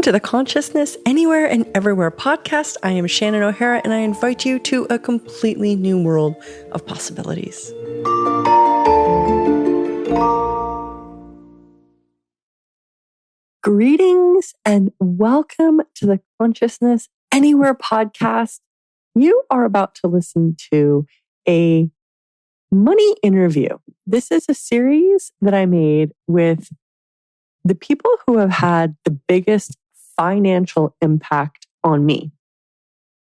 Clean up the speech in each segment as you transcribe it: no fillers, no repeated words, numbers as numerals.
Welcome to the Consciousness Anywhere and Everywhere podcast. I am Shannon O'Hara, and I invite you to a completely new world of possibilities. Greetings and welcome to the Consciousness Anywhere podcast. You are about to listen to a money interview. This is a series that I made with the people who have had the biggest financial impact on me.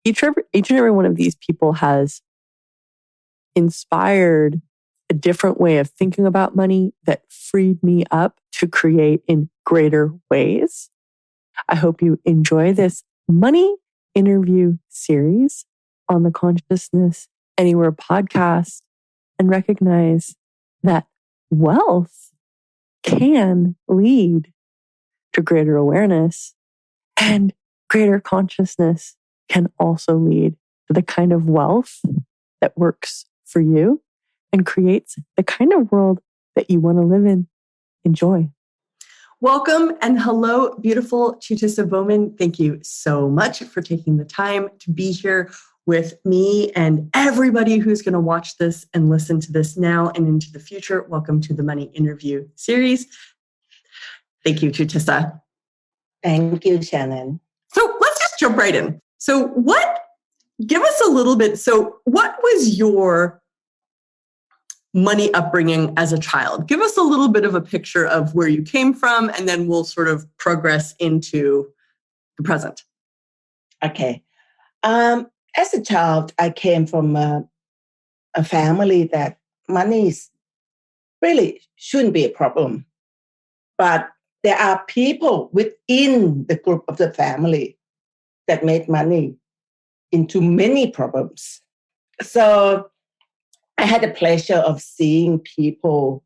Each and every one of these people has inspired a different way of thinking about money that freed me up to create in greater ways. I hope you enjoy this money interview series on the Consciousness Anywhere podcast and recognize that wealth can lead to greater awareness, and greater consciousness can also lead to the kind of wealth that works for you and creates the kind of world that you want to live in. Enjoy. Welcome and hello, beautiful Chutisa Bowman. Thank you so much for taking the time to be here with me and everybody who's going to watch this and listen to this now and into the future. Welcome to the Money Interview series. Thank you, Chutisa. Thank you, Shannon. So let's just jump right in. Give us a little bit. So what was your money upbringing as a child? Give us a little bit of a picture of where you came from, and then we'll sort of progress into the present. Okay. As a child, I came from a family that money really shouldn't be a problem. But there are people within the group of the family that made money into many problems. So I had the pleasure of seeing people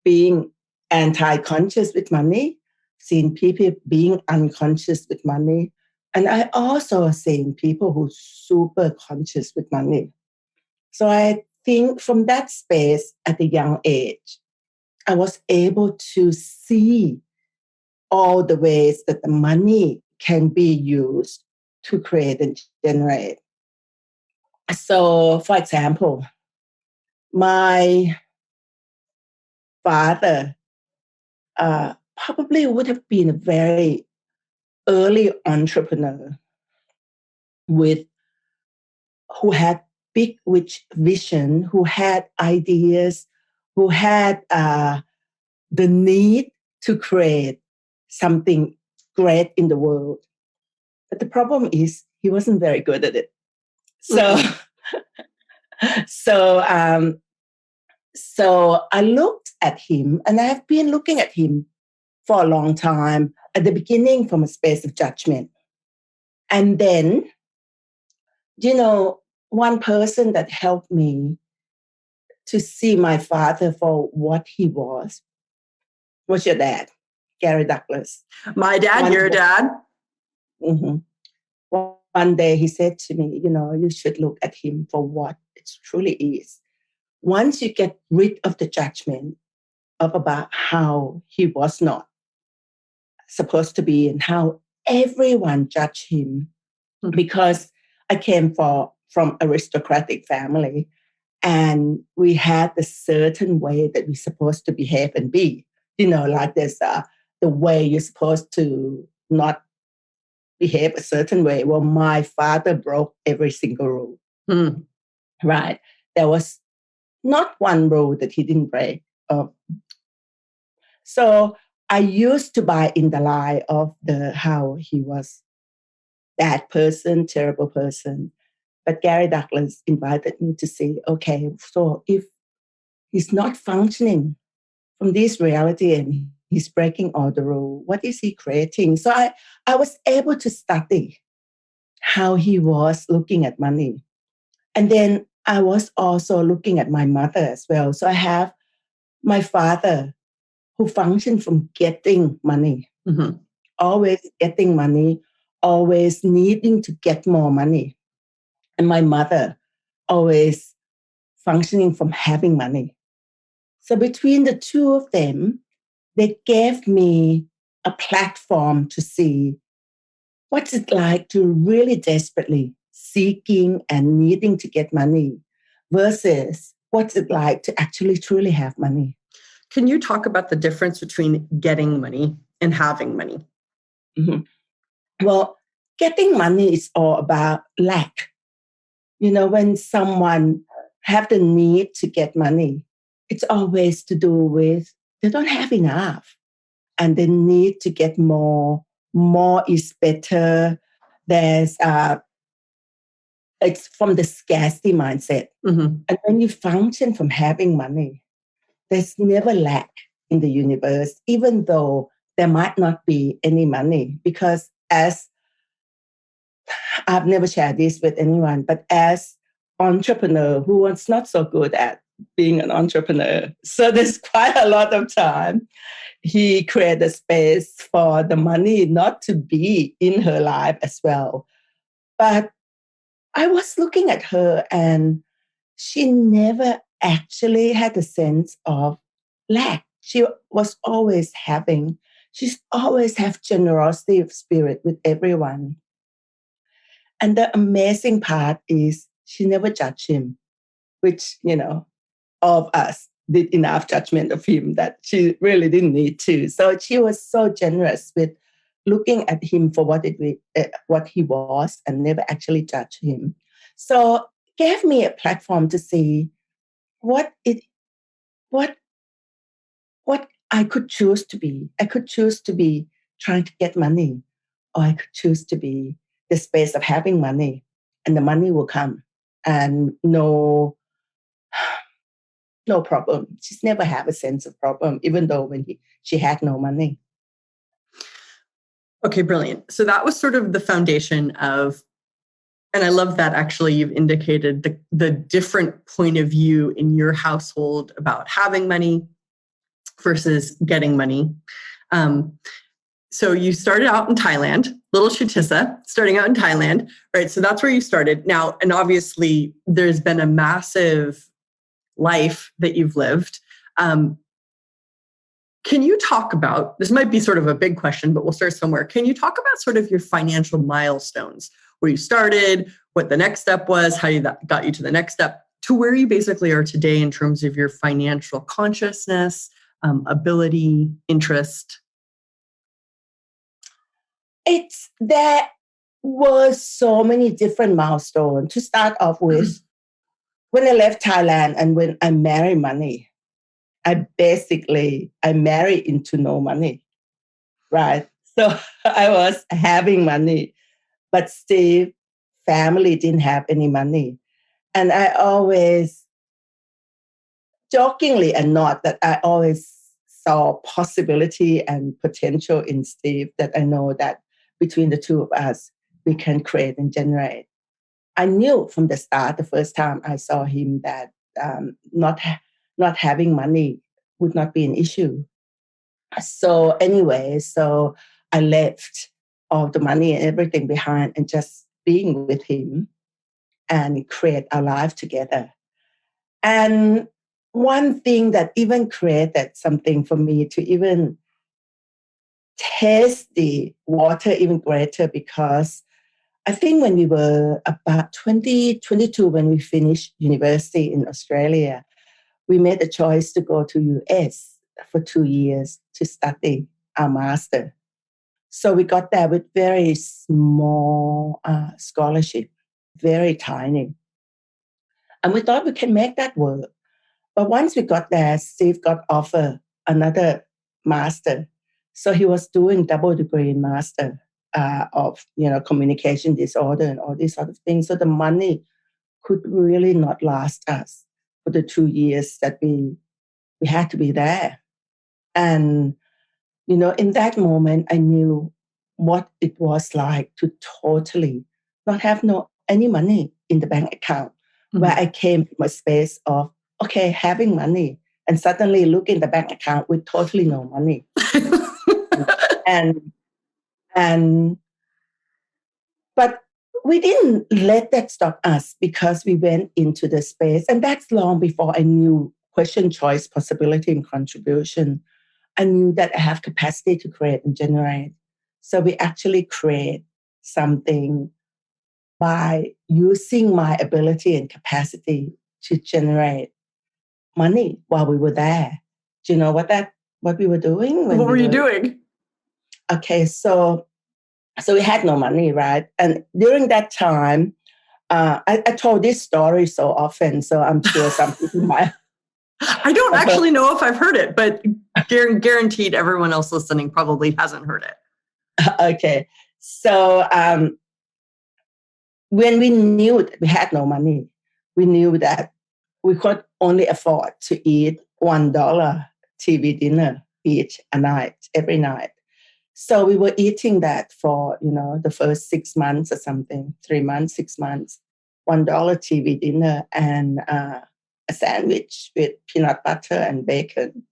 being anti-conscious with money, seeing people being unconscious with money. And I also seen people who super conscious with money. So I think from that space at a young age, I was able to see all the ways that the money can be used to create and generate. So, for example, my father probably would have been a very early entrepreneur who had big vision, who had ideas, who had the need to create something great in the world. But the problem is he wasn't very good at it. So I looked at him, and I have been looking at him for a long time, at the beginning from a space of judgment. And then, one person that helped me to see my father for what he was your dad, Gary Douglas. My dad, your dad? Mm-hmm. One day he said to me, you should look at him for what it truly is. Once you get rid of the judgment about how he was not supposed to be and how everyone judged him, because I came from aristocratic family, and we had a certain way that we're supposed to behave and be. Like there's the way you're supposed to not behave a certain way. Well, my father broke every single rule. Right? There was not one rule that he didn't break. So I used to buy in the lie of how he was bad person, terrible person. But Gary Douglas invited me to say, okay, so if he's not functioning from this reality and he's breaking all the rules, what is he creating? So I was able to study how he was looking at money. And then I was also looking at my mother as well. So I have my father who functioned from getting money, always getting money, always needing to get more money. And my mother always functioning from having money. So between the two of them, they gave me a platform to see what's it like to really desperately seeking and needing to get money versus what's it like to actually truly have money? Can you talk about the difference between getting money and having money? Mhm. Well, getting money is all about lack. When someone have the need to get money, it's always to do with they don't have enough and they need to get more. More is better. There's it's from the scarcity mindset. Mm-hmm. And when you function from having money, there's never lack in the universe, even though there might not be any money. Because as I've never shared this with anyone, but as entrepreneur who was not so good at being an entrepreneur, so there's quite a lot of time. He created a space for the money not to be in her life as well. But I was looking at her and she never actually had a sense of lack. She was always having, she's always have generosity of spirit with everyone. And the amazing part is she never judged him, which, all of us did enough judgment of him that she really didn't need to. So she was so generous with looking at him for what he was and never actually judged him. So gave me a platform to see what it what what I could choose to be. I could choose to be trying to get money, or I could choose to be the space of having money, and the money will come. And no problem. She's never had a sense of problem, even though she had no money. Okay, brilliant. So that was sort of the foundation of, and I love that actually you've indicated the different point of view in your household about having money versus getting money. So you started out in Thailand, little Shatissa, starting out in Thailand, right? So that's where you started. Now, and obviously there's been a massive life that you've lived. Can you talk about, this might be sort of a big question, but we'll start somewhere. Can you talk about sort of your financial milestones, where you started, what the next step was, how that got you to the next step, to where you basically are today in terms of your financial consciousness, ability, interest? There were so many different milestones. To start off with, when I left Thailand and when I married money, I married into no money, right? So I was having money, but still family didn't have any money. And I always, jokingly and not, that I always saw possibility and potential in Steve, that I know that between the two of us, we can create and generate. I knew from the start, the first time I saw him, that not having money would not be an issue. So anyway, I left all the money and everything behind and just being with him and create our life together. And one thing that even created something for me to even taste the water even greater, because I think when we were about 22, when we finished university in Australia, we made a choice to go to US for 2 years to study our master. So we got there with very small scholarship, very tiny. And we thought we can make that work. But once we got there, Steve got offered another master. So he was doing double degree in master of communication disorder and all these sort of things. So the money could really not last us for the 2 years that we had to be there. And in that moment, I knew what it was like to totally not have any money in the bank account, where I came from a space of, okay, having money, and suddenly look in the bank account with totally no money. But we didn't let that stop us, because we went into the space, and that's long before I knew question, choice, possibility, and contribution. I knew that I have capacity to create and generate. So we actually create something by using my ability and capacity to generate money while we were there. Do you know what we were doing? What were you doing? Okay, so we had no money, right? And during that time, I told this story so often, so I'm sure some people might. I don't actually know if I've heard it, but guaranteed everyone else listening probably hasn't heard it. Okay, so when we knew that we had no money, we knew that we could only afford to eat $1 TV dinner each a night, every night. So we were eating that for, the first 6 months or something, 3 months, 6 months, $1 TV dinner and a sandwich with peanut butter and bacon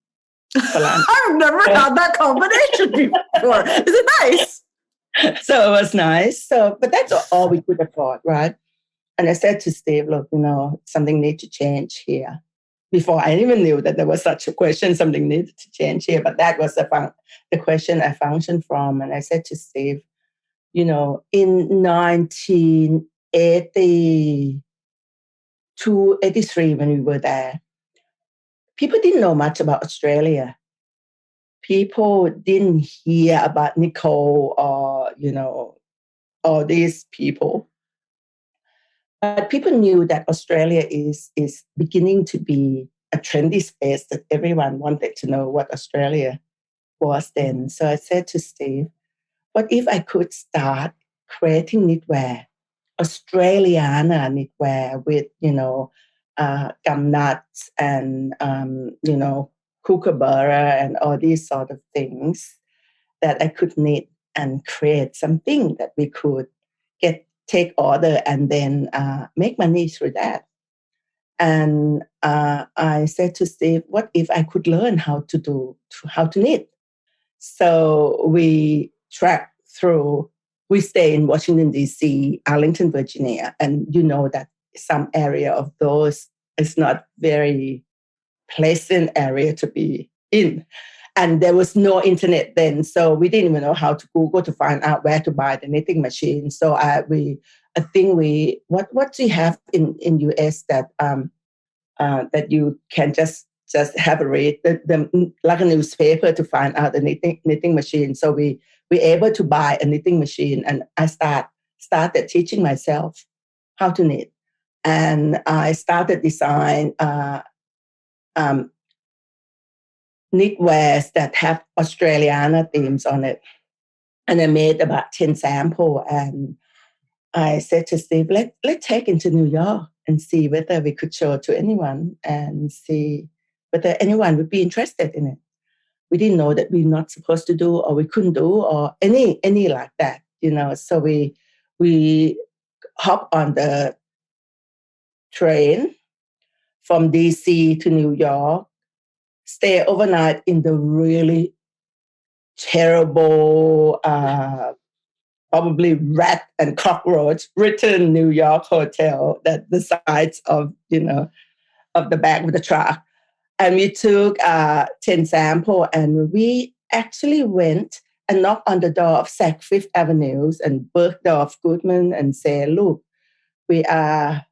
for lunch. I've never had that combination before. Is it nice? So it was nice. But that's all we could afford, right? And I said to Steve, look, something needs to change here. Before I even knew that there was such a question, something needed to change here. But that was the question I functioned from. And I said to Steve, in 1982, 83, when we were there, people didn't know much about Australia. People didn't hear about Nicole or, all these people. But people knew that Australia is beginning to be a trendy space that everyone wanted to know what Australia was then. So I said to Steve, what if I could start creating knitwear, Australiana knitwear with, gum nuts and, kookaburra and all these sort of things that I could knit and create something that we could take order and then make money through that. And I said to Steve, what if I could learn how to knit? So we tracked through, we stay in Washington, D.C., Arlington, Virginia, and you know that some area of those is not very pleasant area to be in. And there was no internet then, so we didn't even know how to Google to find out where to buy the knitting machine. So what do you have in US that that you can just have a read like a newspaper to find out the knitting machine? So we were able to buy a knitting machine, and I started teaching myself how to knit, and I started design knitwears that have Australiana themes on it. And I made about 10 samples. And I said to Steve, let's take into New York and see whether we could show it to anyone and see whether anyone would be interested in it. We didn't know that we're not supposed to do or we couldn't do or any like that, So we hop on the train from DC to New York, stay overnight in the really terrible, probably rat and cockroach ridden New York hotel that the sides of, of the back of the truck. And we took 10 samples, and we actually went and knocked on the door of Saks Fifth Avenues and Bergdorf Goodman and said, look, we are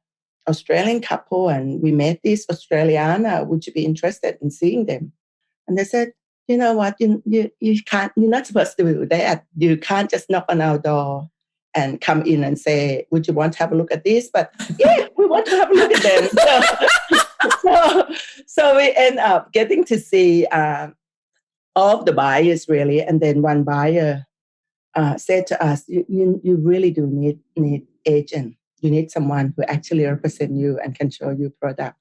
Australian couple and we met this Australiana. Would you be interested in seeing them? And they said, you know what, you can't, you're not supposed to do that. You can't just knock on our door and come in and say, would you want to have a look at this? But yeah, we want to have a look at them. So we end up getting to see all of the buyers really. And then one buyer said to us, you really do need agent. You need someone who actually represents you and can show you product.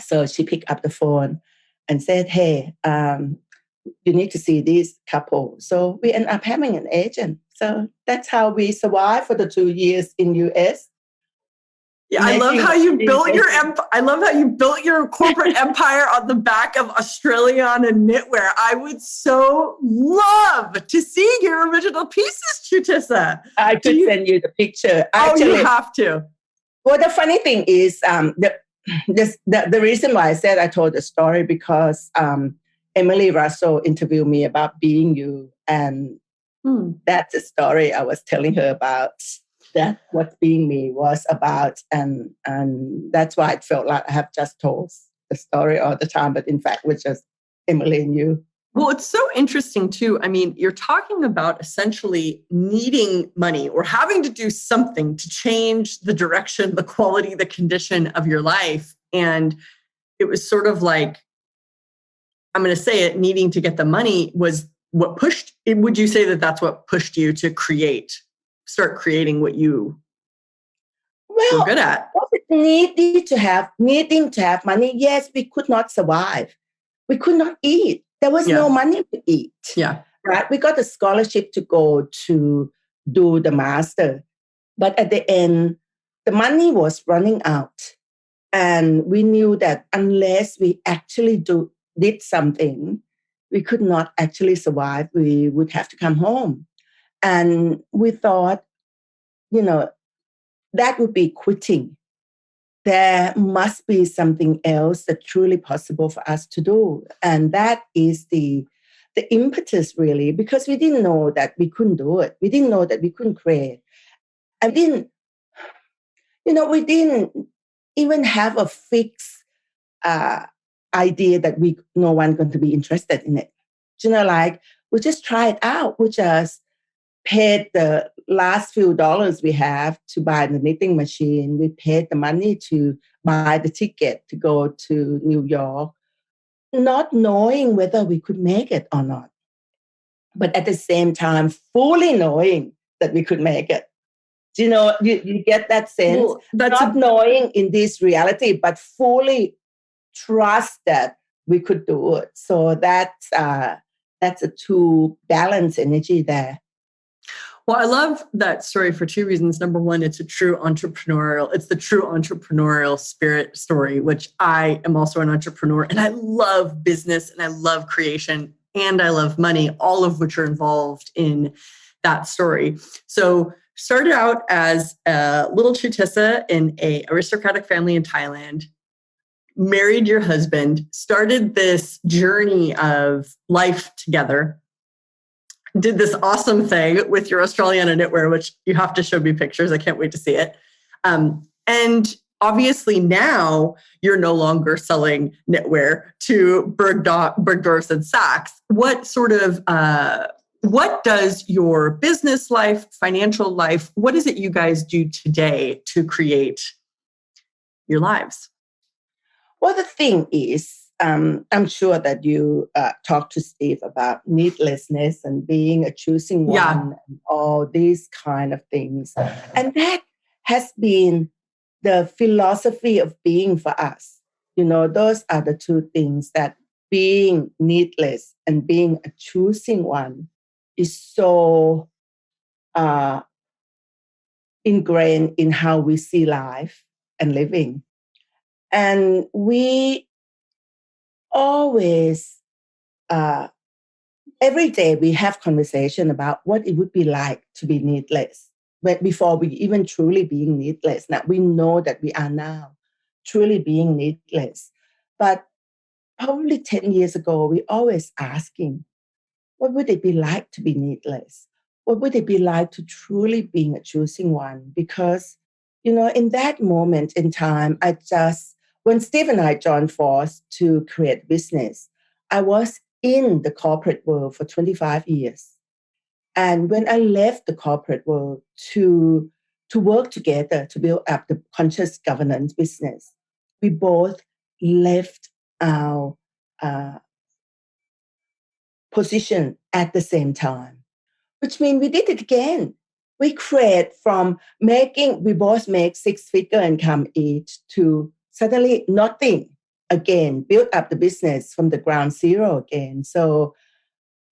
So she picked up the phone and said, hey, you need to see this couple. So we end up having an agent. So that's how we survived for the 2 years in US. Yeah, I love how you built your I love how you built your corporate empire on the back of Australiana knitwear. I would so love to see your original pieces, Chutisa. I could send you the picture. Actually, you have to. Well, the funny thing is, the reason why I said I told the story because Emily Russell interviewed me about Being You, and That's a story I was telling her about. That what being me was about, and that's why it felt like I have just told the story all the time, but in fact, we're just Emily and you. Well, it's so interesting too. I mean, you're talking about essentially needing money or having to do something to change the direction, the quality, the condition of your life. And it was sort of like, I'm going to say it, needing to get the money was what pushed it. Would you say that that's what pushed you to start creating what you were good at? Needing to have money. Yes, we could not survive. We could not eat. There was no money to eat. Yeah. Right. We got a scholarship to go to do the master. But at the end, the money was running out. And we knew that unless we actually did something, we could not actually survive. We would have to come home. And we thought, that would be quitting. There must be something else that's truly possible for us to do. And that is the impetus, really, because we didn't know that we couldn't do it. We didn't know that we couldn't create. And we didn't even have a fixed idea that no one going to be interested in it. We just try it out. We just paid the last few dollars we have to buy the knitting machine. We paid the money to buy the ticket to go to New York, not knowing whether we could make it or not. But at the same time, fully knowing that we could make it. You get that sense? Well, not knowing in this reality, but fully trust that we could do it. So that's a two balanced energy there. Well, I love that story for two reasons. Number one, it's the true entrepreneurial spirit story, which I am also an entrepreneur, and I love business and I love creation and I love money, all of which are involved in that story. So started out as a little Chutissa in an aristocratic family in Thailand, married your husband, started this journey of life together, did this awesome thing with your Australiana knitwear, which you have to show me pictures. I can't wait to see it. And obviously now you're no longer selling knitwear to Bergdorf's and Saks. What does your business life, financial life, what is it you guys do today to create your lives? Well, the thing is, I'm sure that you talked to Steve about needlessness and being a choosing one and all these kind of things. And that has been the philosophy of being for us. Those are the two things, that being needless and being a choosing one is so ingrained in how we see life and living. And we always, every day we have conversation about what it would be like to be needless. But before we even truly being needless, now we know that we are now truly being needless. But probably 10 years ago, we always asking, what would it be like to be needless? What would it be like to truly being a choosing one? Because, in that moment in time, when Steve and I joined force to create business, I was in the corporate world for 25 years. And when I left the corporate world to work together to build up the conscious governance business, we both left our position at the same time, which means we did it again. We create we both make six-figure income each to suddenly nothing again, build up the business from the ground zero again. So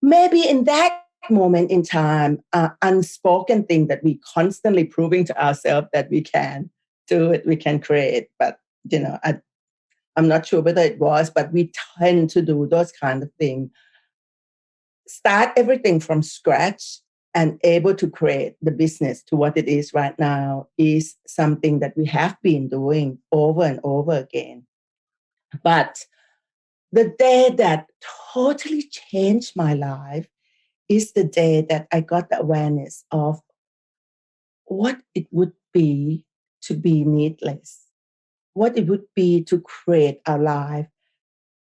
maybe in that moment in time, unspoken thing that we constantly proving to ourselves that we can do it, we can create. But, I'm not sure whether it was, but we tend to do those kind of things. Start everything from scratch and able to create the business to what it is right now is something that we have been doing over and over again. But the day that totally changed my life is the day that I got the awareness of what it would be to be needless, what it would be to create our life,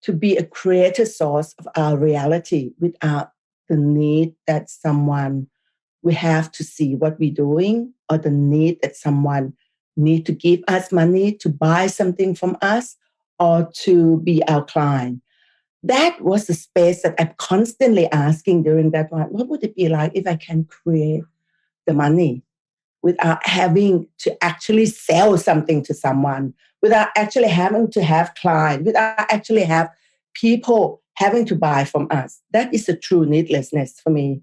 to be a creator source of our reality without the need that someone we have to see what we're doing, or the need that someone need to give us money to buy something from us or to be our client. That was the space that I'm constantly asking during that one. What would it be like if I can create the money without having to actually sell something to someone, without actually having to have clients, without actually have people having to buy from us? That is the true needlessness for me.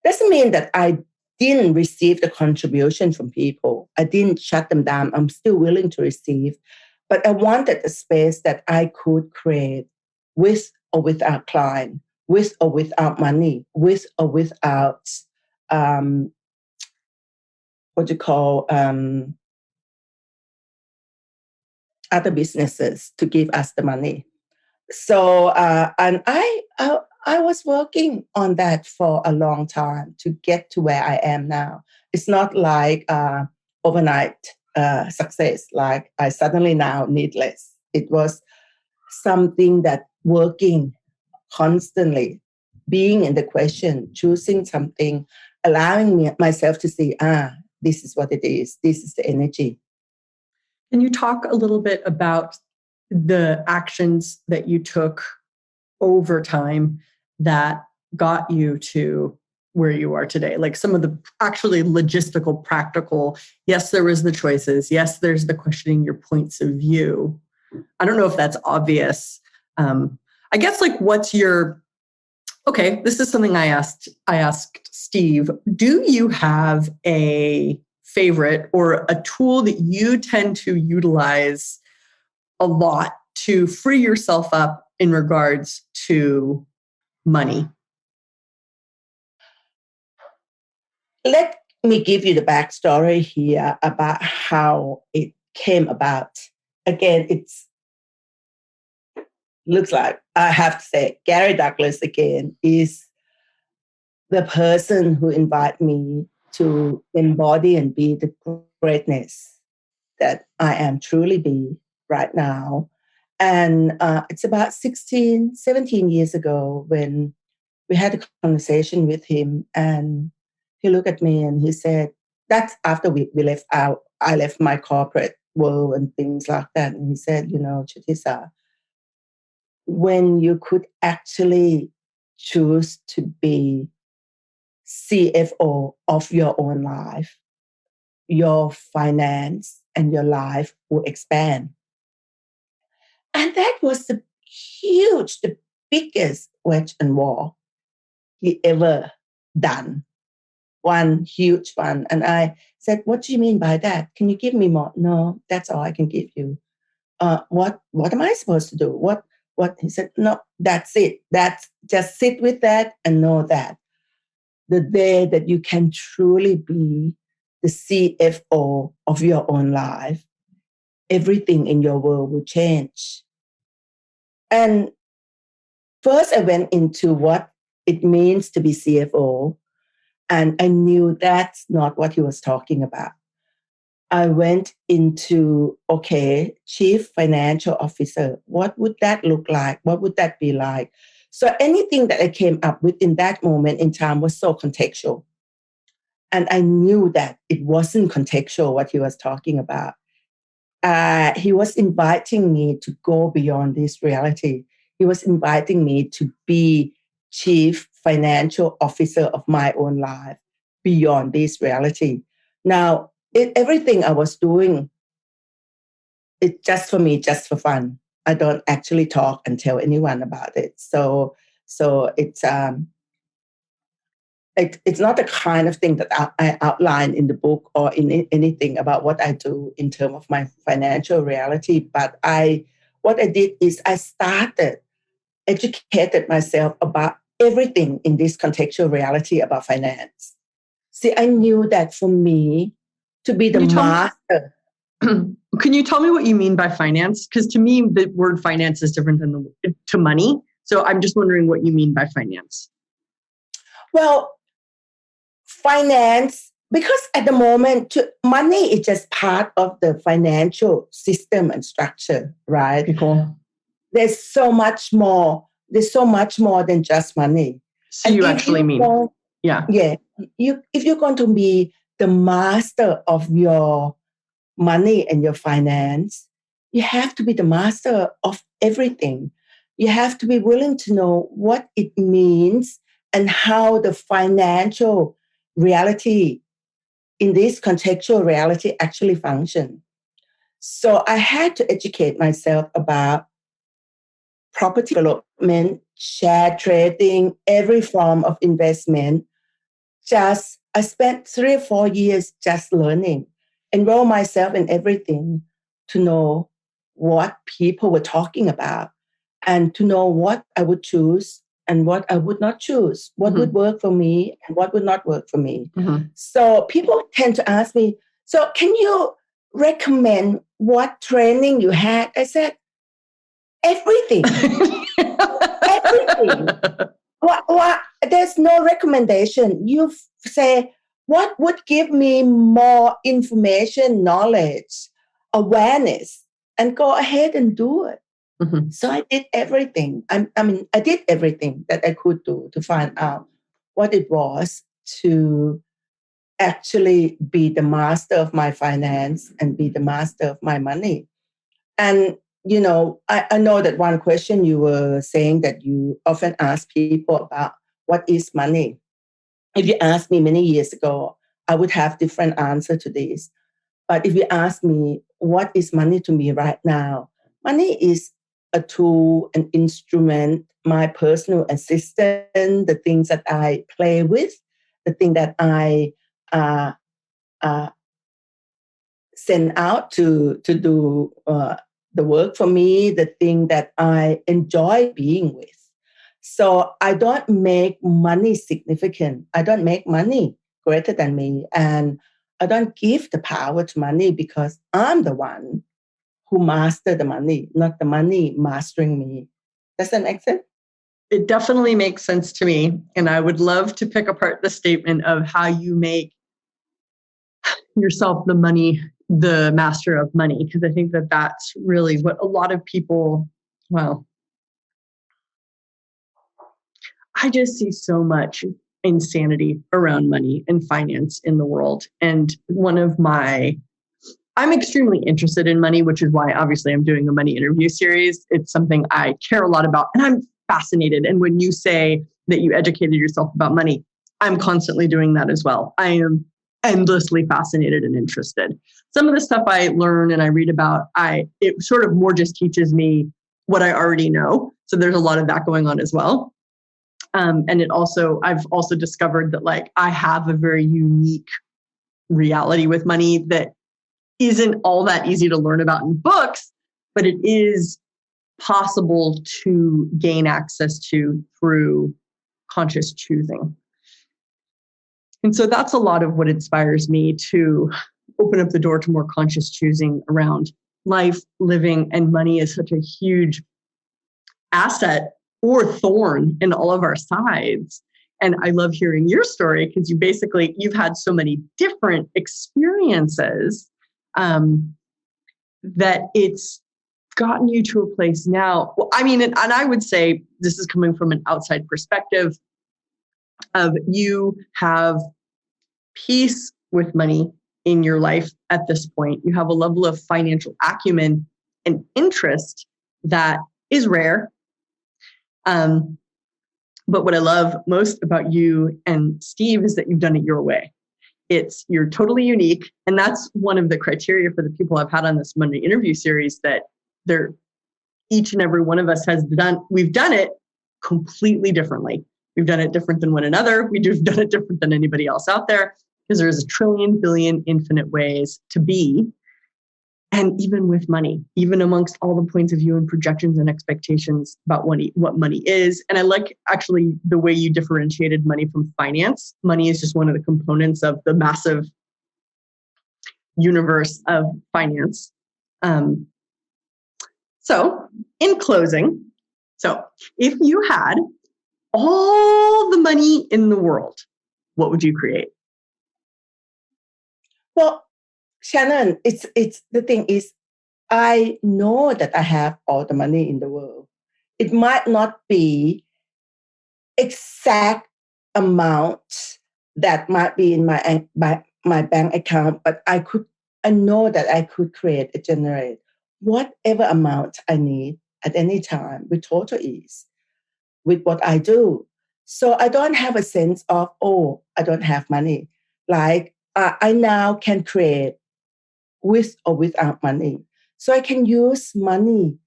Doesn't mean that I didn't receive the contribution from people. I didn't shut them down. I'm still willing to receive. But I wanted a space that I could create with or without client, with or without money, with or without what you call other businesses to give us the money. So, and I was working on that for a long time to get to where I am now. It's not like overnight success, like I suddenly now needless. It was something that working constantly, being in the question, choosing something, allowing myself to see, this is what it is. This is the energy. Can you talk a little bit about the actions that you took over time that got you to where you are today? Like some of the actually logistical, practical, yes, there was the choices. Yes, there's the questioning your points of view. I don't know if that's obvious. I guess like what's your, okay, this is something I asked Steve. Do you have a favorite or a tool that you tend to utilize a lot to free yourself up in regards to money? Let me give you the backstory here about how it came about. Again, it's looks like, I have to say, Gary Douglas again is the person who invited me to embody and be the greatness that I am truly be right now. And it's about 16, 17 years ago when we had a conversation with him, and he looked at me and he said, that's after we left out, I left my corporate world and things like that. And he said, Chitisa, when you could actually choose to be CFO of your own life, your finance and your life will expand. And that was the biggest wedge and wall he ever done. One huge one. And I said, what do you mean by that? Can you give me more? No, that's all I can give you. What am I supposed to do? What? He said, no, that's it. That's just sit with that and know that the day that you can truly be the CFO of your own life, everything in your world will change. And first I went into what it means to be CFO, and I knew that's not what he was talking about. I went into, Chief Financial Officer. What would that look like? What would that be like? So anything that I came up with in that moment in time was so contextual. And I knew that it wasn't contextual what he was talking about. He was inviting me to go beyond this reality. He was inviting me to be Chief Financial Officer of my own life beyond this reality. Now, everything I was doing, it's just for me, just for fun. I don't actually talk and tell anyone about it. So it's not the kind of thing that I outline in the book or in anything about what I do in terms of my financial reality. But what I did is I educated myself about everything in this contextual reality about finance. See, I knew that for me to be the master. Can you tell me what you mean by finance? Because to me, the word finance is different than to money. So I'm just wondering what you mean by finance. Well, finance, because at the moment, money is just part of the financial system and structure, right? Okay, cool. There's so much more. There's so much more than just money. So you actually mean, yeah. If you're going to be the master of your money and your finance, you have to be the master of everything. You have to be willing to know what it means and how the financial reality in this contextual reality actually function. So I had to educate myself about property development, share trading, every form of investment. I spent 3 or 4 years just learning, enroll myself in everything to know what people were talking about and to know what I would choose and what I would not choose, what would work for me and what would not work for me. So people tend to ask me, so can you recommend what training you had? I said, everything. Everything. What? There's no recommendation. You say, what would give me more information, knowledge, awareness, and go ahead and do it. So I did everything. I did everything that I could do to find out what it was to actually be the master of my finance and be the master of my money. And, I know that one question you were saying that you often ask people about what is money. If you asked me many years ago, I would have different answer to this. But if you ask me, what is money to me right now? Money is a tool, an instrument, my personal assistant, the things that I play with, the thing that I send out to do the work for me, the thing that I enjoy being with. So I don't make money significant. I don't make money greater than me. And I don't give the power to money because I'm the one who master the money, not the money mastering me. Does that make sense? It definitely makes sense to me. And I would love to pick apart the statement of how you make yourself the master of money, because I think that that's really what a lot of people, I just see so much insanity around money and finance in the world. And I'm extremely interested in money, which is why obviously I'm doing a money interview series. It's something I care a lot about and I'm fascinated. And when you say that you educated yourself about money, I'm constantly doing that as well. I am endlessly fascinated and interested. Some of the stuff I learn and I read about, it sort of more just teaches me what I already know. So there's a lot of that going on as well. And I've also discovered that I have a very unique reality with money that isn't all that easy to learn about in books, but it is possible to gain access to through conscious choosing. And so that's a lot of what inspires me to open up the door to more conscious choosing around life, living, and money is such a huge asset or thorn in all of our sides. And I love hearing your story because you've had so many different experiences that it's gotten you to a place now. Well, and I would say this is coming from an outside perspective of you have peace with money in your life at this point. You have a level of financial acumen and interest that is rare. But what I love most about you and Steve is that you've done it your way. You're totally unique. And that's one of the criteria for the people I've had on this Monday interview series, that each and every one of us we've done it completely differently. We've done it different than one another. We've done it different than anybody else out there, because there's a trillion, billion, infinite ways to be. And even with money, even amongst all the points of view and projections and expectations about what money is. And I like actually the way you differentiated money from finance. Money is just one of the components of the massive universe of finance. So in closing, if you had all the money in the world, what would you create? Well, Shannon, it's the thing is, I know that I have all the money in the world. It might not be exact amount that might be in my bank account, but I know that I could generate whatever amount I need at any time with total ease with what I do. So I don't have a sense of, oh, I don't have money. Like I now can create with or without money. So I can use money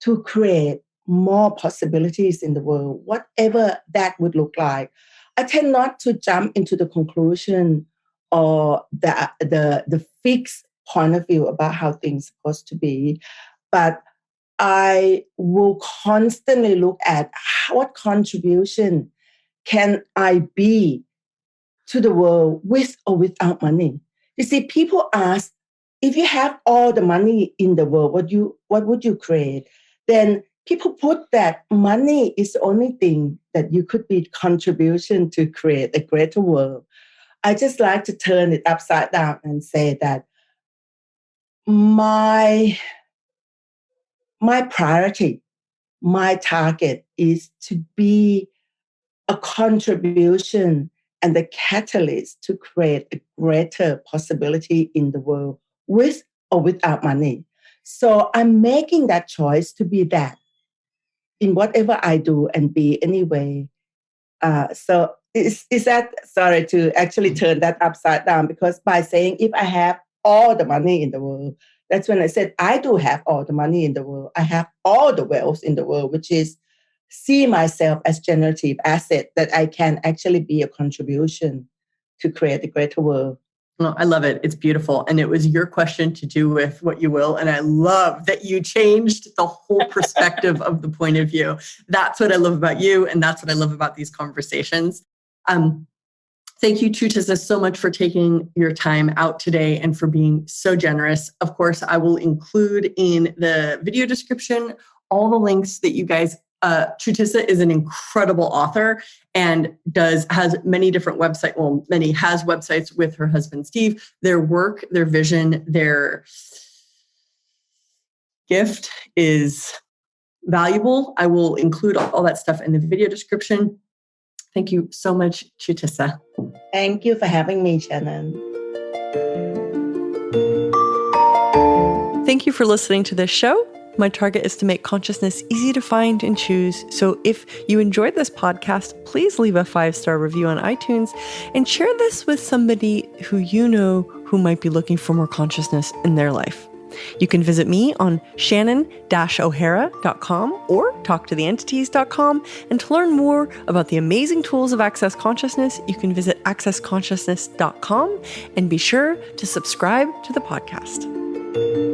to create more possibilities in the world, whatever that would look like. I tend not to jump into the conclusion or the fixed point of view about how things are supposed to be, but I will constantly look at what contribution can I be to the world with or without money. You see, people ask, if you have all the money in the world, what would you create? Then people put that money is the only thing that you could be contribution to create a greater world. I just like to turn it upside down and say that my priority, my target is to be a contribution and the catalyst to create a greater possibility in the world with or without money. So I'm making that choice to be that in whatever I do and be anyway. So is that, sorry to actually turn that upside down, because by saying if I have all the money in the world, that's when I said I do have all the money in the world. I have all the wealth in the world, which is see myself as generative asset that I can actually be a contribution to create a greater world. Well, I love it. It's beautiful. And it was your question to do with what you will. And I love that you changed the whole perspective of the point of view. That's what I love about you. And that's what I love about these conversations. Thank you, Trutisa, so much for taking your time out today and for being so generous. Of course, I will include in the video description all the links that you guys Trutisa is an incredible author and has many different websites. Well, has websites with her husband, Steve. Their work, their vision, their gift is valuable. I will include all that stuff in the video description. Thank you so much, Trutisa. Thank you for having me, Shannon. Thank you for listening to this show. My target is to make consciousness easy to find and choose. So if you enjoyed this podcast, please leave a 5-star review on iTunes and share this with somebody who you know who might be looking for more consciousness in their life. You can visit me on shannon-o'hara.com or talktotheentities.com. And to learn more about the amazing tools of Access Consciousness, you can visit accessconsciousness.com and be sure to subscribe to the podcast.